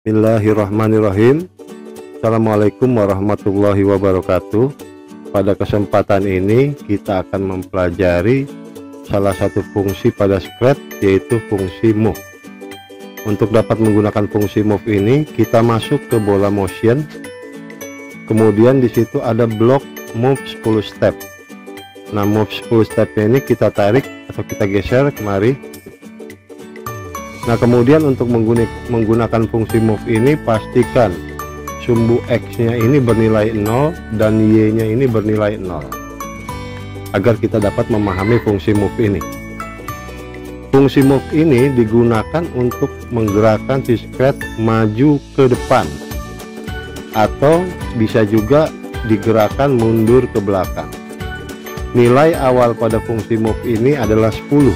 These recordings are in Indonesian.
Bismillahirrahmanirrahim. Assalamualaikum warahmatullahi wabarakatuh. Pada kesempatan ini kita akan mempelajari salah satu fungsi pada Scratch, yaitu fungsi move. Untuk dapat menggunakan fungsi move ini, kita masuk ke bola motion, kemudian di situ ada blok move 10 step. Nah, move 10 stepnya ini kita tarik atau kita geser kemari. Nah, kemudian untuk menggunakan fungsi move ini, pastikan sumbu X nya ini bernilai 0 dan Y nya ini bernilai 0 agar kita dapat memahami fungsi move ini. Fungsi move ini digunakan untuk menggerakkan si Scratch maju ke depan, atau bisa juga digerakkan mundur ke belakang. Nilai awal pada fungsi move ini adalah 10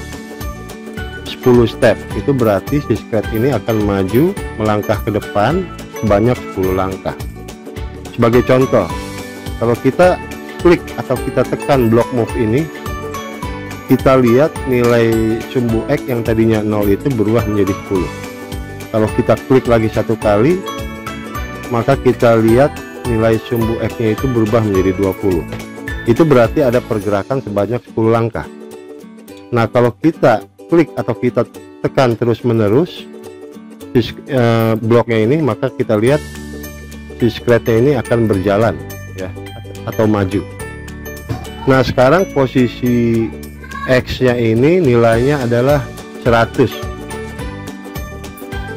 step. Itu berarti si Scratch ini akan maju melangkah ke depan sebanyak 10 langkah. Sebagai contoh, kalau kita klik atau kita tekan blok move ini, kita lihat nilai sumbu X yang tadinya 0 itu berubah menjadi 10. Kalau kita klik lagi satu kali, maka kita lihat nilai sumbu X nya itu berubah menjadi 20. Itu berarti ada pergerakan sebanyak 10 langkah. Nah, kalau kita klik atau kita tekan terus menerus bloknya ini, maka kita lihat si Scratch-nya ini akan berjalan ya, atau maju. Nah, sekarang posisi X nya ini nilainya adalah 100.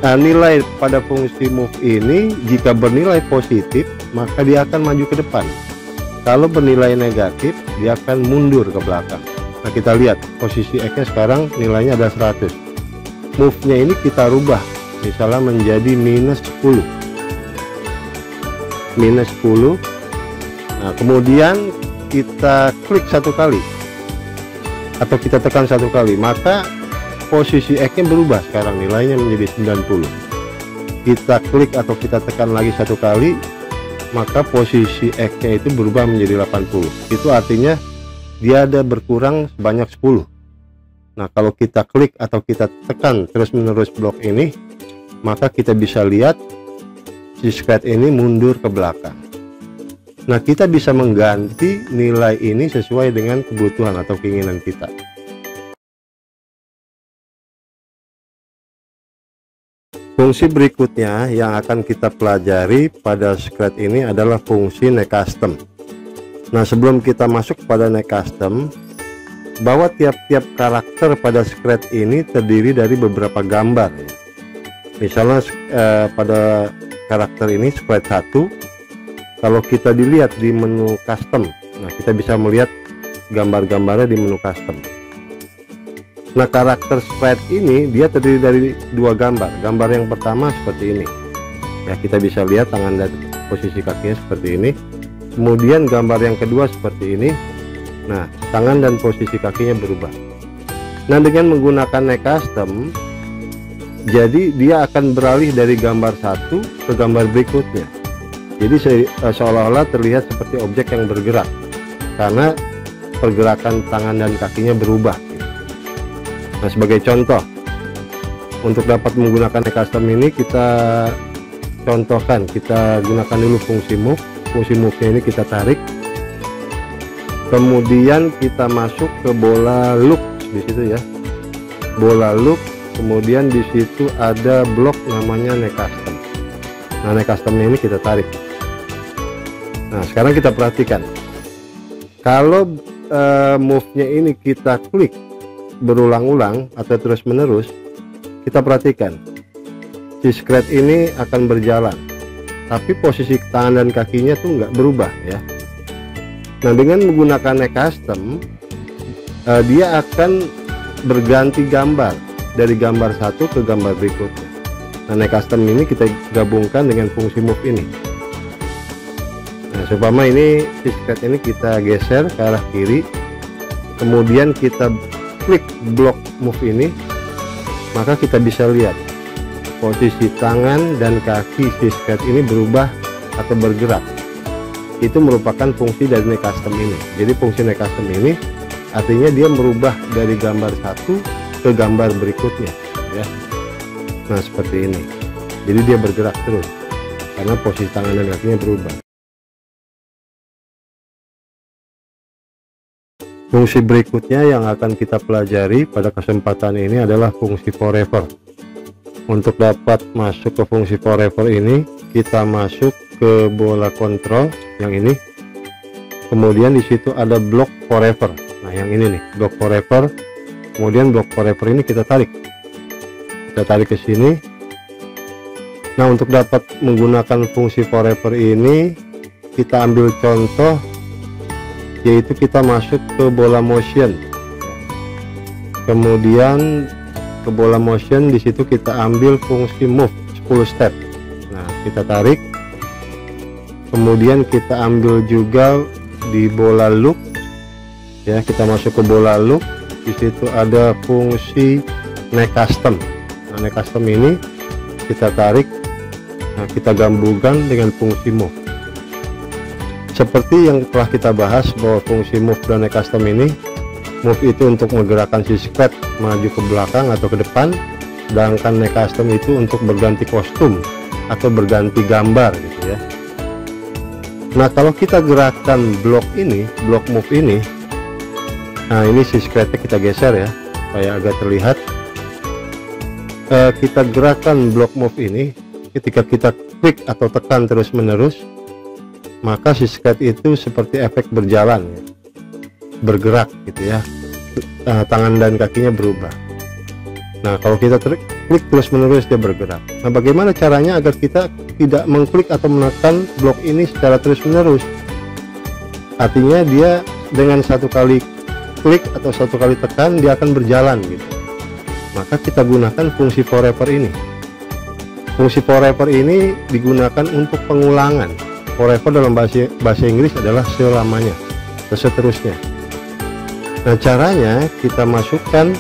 Nah, nilai pada fungsi move ini jika bernilai positif, maka dia akan maju ke depan. Kalau bernilai negatif, dia akan mundur ke belakang. Nah, kita lihat posisi X nya sekarang nilainya ada 100. Move nya ini kita rubah misalnya menjadi minus 10. Nah, kemudian kita klik satu kali atau kita tekan satu kali, maka posisi X nya berubah, sekarang nilainya menjadi 90. Kita klik atau kita tekan lagi satu kali, maka posisi X nya itu berubah menjadi 80. Itu artinya dia ada berkurang sebanyak 10. Nah, kalau kita klik atau kita tekan terus menerus blok ini, maka kita bisa lihat si Scratch ini mundur ke belakang. Nah, kita bisa mengganti nilai ini sesuai dengan kebutuhan atau keinginan kita. Fungsi berikutnya yang akan kita pelajari pada Scratch ini adalah fungsi Next Custom. Nah, sebelum kita masuk pada Next Custom, bahwa tiap-tiap karakter pada Scratch ini terdiri dari beberapa gambar. Misalnya pada karakter ini Sprite 1, kalau kita dilihat di menu custom, nah kita bisa melihat gambar-gambarnya di menu custom. Nah, karakter Sprite ini dia terdiri dari dua gambar. Gambar yang pertama seperti ini ya, kita bisa lihat tangan dan posisi kakinya seperti ini. Kemudian gambar yang kedua seperti ini. Nah, tangan dan posisi kakinya berubah. Nah, dengan menggunakan Next Custom, jadi dia akan beralih dari gambar satu ke gambar berikutnya. Jadi seolah-olah terlihat seperti objek yang bergerak karena pergerakan tangan dan kakinya berubah. Nah, sebagai contoh, untuk dapat menggunakan Next Custom ini, kita contohkan, kita gunakan dulu fungsi move. Fungsi move-nya ini kita tarik, kemudian kita masuk ke bola loop di situ ya, bola loop. Kemudian di situ ada blok namanya Next Custom. Nah, Next Custom ini kita tarik. Nah, sekarang kita perhatikan, kalau move-nya ini kita klik berulang-ulang atau terus menerus, kita perhatikan si Scratch ini akan berjalan, tapi posisi tangan dan kakinya tuh nggak berubah ya. Nah, dengan menggunakan Next Custom, dia akan berganti gambar dari gambar satu ke gambar berikutnya. Nah, Next Custom ini kita gabungkan dengan fungsi move ini. Nah, seumpama ini si Scratch ini kita geser ke arah kiri, kemudian kita klik blok move ini, maka kita bisa lihat posisi tangan dan kaki si Scratch ini berubah atau bergerak. Itu merupakan fungsi dari Next Custom ini. Jadi fungsi Next Custom ini artinya dia merubah dari gambar satu ke gambar berikutnya ya. Nah, seperti ini. jadi dia bergerak terus karena posisi tangan dan kakinya berubah. Fungsi berikutnya yang akan kita pelajari pada kesempatan ini adalah fungsi forever. Untuk dapat masuk ke fungsi forever ini, kita masuk ke bola kontrol yang ini, kemudian di situ ada blok forever. Nah yang ini nih, blok forever. Kemudian blok forever ini kita tarik ke sini. Nah untuk dapat menggunakan fungsi forever ini, kita ambil contoh, yaitu kita masuk ke bola motion, kemudian ke bola motion, di situ kita ambil fungsi move 10 step. Nah kita tarik, kemudian kita ambil juga di bola loop ya, kita masuk ke bola loop, di situ ada fungsi neck custom. Nah neck custom ini kita tarik, nah kita gabungkan dengan fungsi move. Seperti yang telah kita bahas bahwa fungsi move dan neck custom ini, move itu untuk menggerakkan si skret maju ke belakang atau ke depan, sedangkan neck custom itu untuk berganti kostum atau berganti gambar gitu ya. Nah kalau kita gerakan blok ini, blok move ini, nah ini si skretnya kita geser ya supaya agak terlihat. Kita gerakan blok move ini, ketika kita klik atau tekan terus menerus, maka si skret itu seperti efek berjalan ya, bergerak gitu ya, tangan dan kakinya berubah. Nah kalau kita klik terus menerus dia bergerak. Nah bagaimana caranya agar kita tidak mengklik atau menekan blok ini secara terus menerus? Artinya dia dengan satu kali klik atau satu kali tekan dia akan berjalan gitu. Maka kita gunakan fungsi forever ini. Fungsi forever ini digunakan untuk pengulangan. Forever dalam bahasa Inggris adalah selamanya atau seterusnya. Nah caranya kita masukkan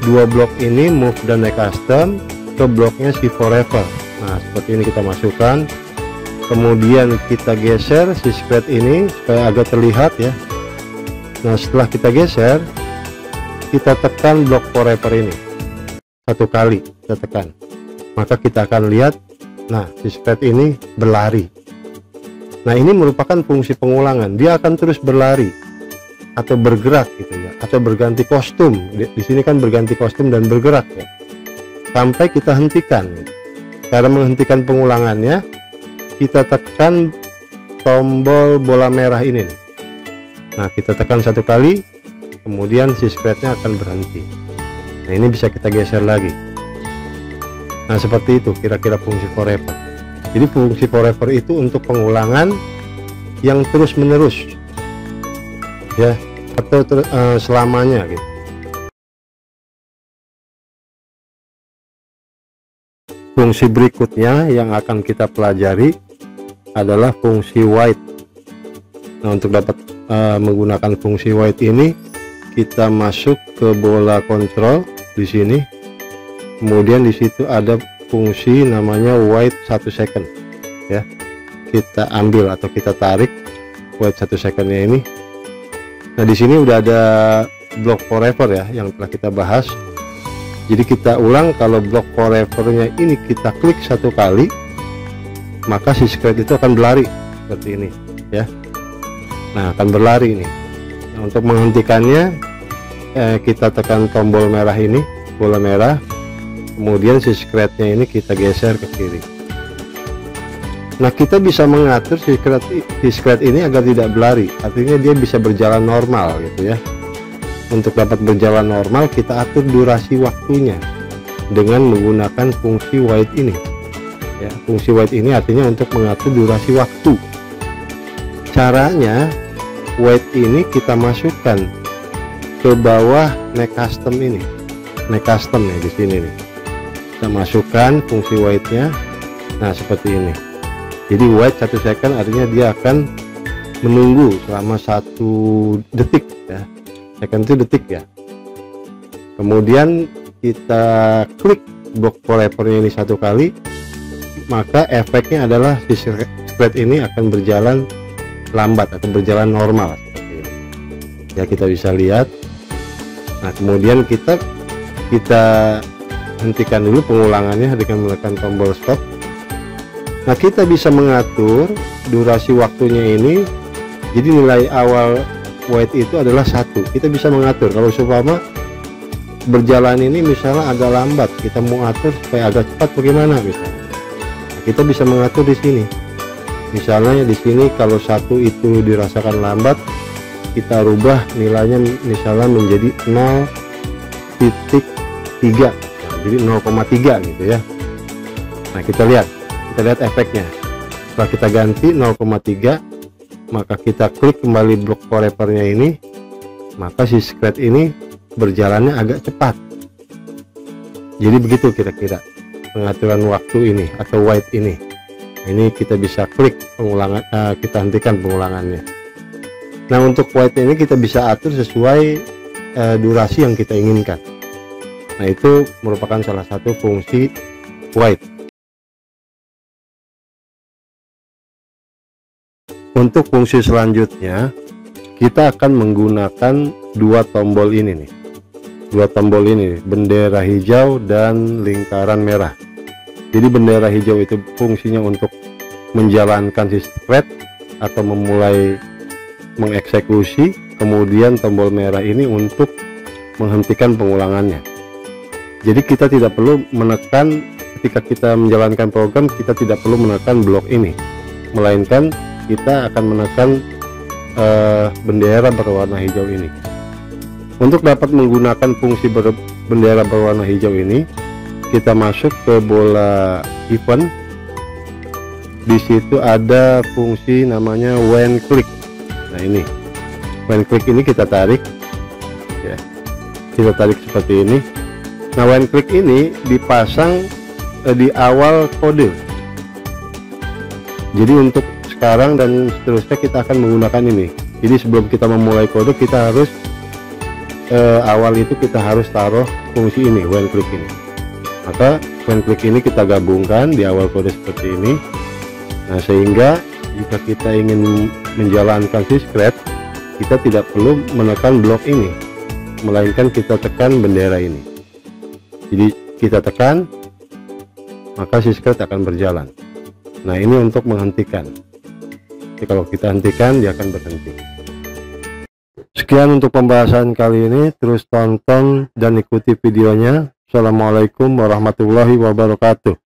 dua blok ini, move dan neck custom, ke bloknya si forever. Nah seperti ini kita masukkan, kemudian kita geser si skret ini supaya agak terlihat ya. Nah setelah kita geser, kita tekan blok forever ini satu kali, kita tekan, maka kita akan lihat, nah si skret ini berlari. Nah ini merupakan fungsi pengulangan, dia akan terus berlari atau bergerak gitu ya, atau berganti kostum. Di sini kan berganti kostum dan bergerak ya, sampai kita hentikan. Cara menghentikan pengulangannya, kita tekan tombol bola merah ini nih. Nah kita tekan satu kali, kemudian si skretnya akan berhenti. Nah ini bisa kita geser lagi. Nah seperti itu kira-kira fungsi forever. Jadi fungsi forever itu untuk pengulangan yang terus menerus ya, atau selamanya gitu. Fungsi berikutnya yang akan kita pelajari adalah fungsi wide. Nah untuk dapat menggunakan fungsi wide ini, kita masuk ke bola kontrol di sini, kemudian di situ ada fungsi namanya wide 1 second ya, kita ambil atau kita tarik wide 1 secondnya ini. Nah di sini udah ada blok forever ya yang telah kita bahas. Jadi kita ulang, kalau blok forevernya ini kita klik satu kali, maka si skret itu akan berlari seperti ini ya. Nah akan berlari ini. Nah, untuk menghentikannya kita tekan tombol merah ini, bola merah, kemudian si skretnya ini kita geser ke kiri. Nah kita bisa mengatur si skret ini agar tidak berlari, artinya dia bisa berjalan normal gitu ya. Untuk dapat berjalan normal, kita atur durasi waktunya dengan menggunakan fungsi wide ini ya. Fungsi wide ini artinya untuk mengatur durasi waktu. Caranya, wide ini kita masukkan ke bawah neck custom ini, neck custom ya di sini nih. Kita masukkan fungsi wide-nya. Nah seperti ini. Jadi wide 1 second artinya dia akan menunggu selama 1 detik ya. Second itu detik ya. Kemudian kita klik blok forever ini satu kali, maka efeknya adalah si skret ini akan berjalan lambat atau berjalan normal seperti ini. Ya kita bisa lihat. Nah kemudian kita hentikan dulu pengulangannya dengan menekan tombol stop. Nah, kita bisa mengatur durasi waktunya ini. Jadi nilai awal wait itu adalah 1. Kita bisa mengatur kalau seumpama berjalan ini misalnya agak lambat, kita mau atur supaya agak cepat bagaimana misalnya. Nah, kita bisa mengatur di sini. Misalnya di sini kalau 1 itu dirasakan lambat, kita rubah nilainya misalnya menjadi 0,3, jadi 0,3 gitu ya. Nah, kita lihat efeknya. Setelah kita ganti 0,3, maka kita klik kembali blok forevernya ini, maka si scratch ini berjalannya agak cepat. Jadi begitu kira-kira pengaturan waktu ini atau wait ini. Ini kita bisa klik pengulangan, kita hentikan pengulangannya. Nah, untuk wait ini kita bisa atur sesuai durasi yang kita inginkan. Nah, itu merupakan salah satu fungsi wait. Untuk fungsi selanjutnya, kita akan menggunakan dua tombol ini nih. Dua tombol ini, bendera hijau dan lingkaran merah. Jadi bendera hijau itu fungsinya untuk menjalankan si thread atau memulai mengeksekusi, kemudian tombol merah ini untuk menghentikan pengulangannya. Jadi kita tidak perlu menekan, ketika kita menjalankan program, kita tidak perlu menekan blok ini, melainkan kita akan menekan bendera berwarna hijau ini. Untuk dapat menggunakan fungsi bendera berwarna hijau ini, kita masuk ke bola event. Di situ ada fungsi namanya when click. Nah, ini when click ini kita tarik ya, kita tarik seperti ini. Nah, when click ini dipasang di awal kode. Jadi untuk sekarang dan seterusnya kita akan menggunakan ini. Jadi sebelum kita memulai kode, kita harus awal itu kita harus taruh fungsi ini, when click ini. Maka when click ini kita gabungkan di awal kode seperti ini. Nah, sehingga jika kita ingin menjalankan si scratch, kita tidak perlu menekan blok ini, melainkan kita tekan bendera ini. Jadi kita tekan, maka si scratch akan berjalan. Nah, ini untuk menghentikan. Jadi kalau kita hentikan, dia akan berhenti. Sekian untuk pembahasan kali ini. Terus tonton dan ikuti videonya. Assalamualaikum warahmatullahi wabarakatuh.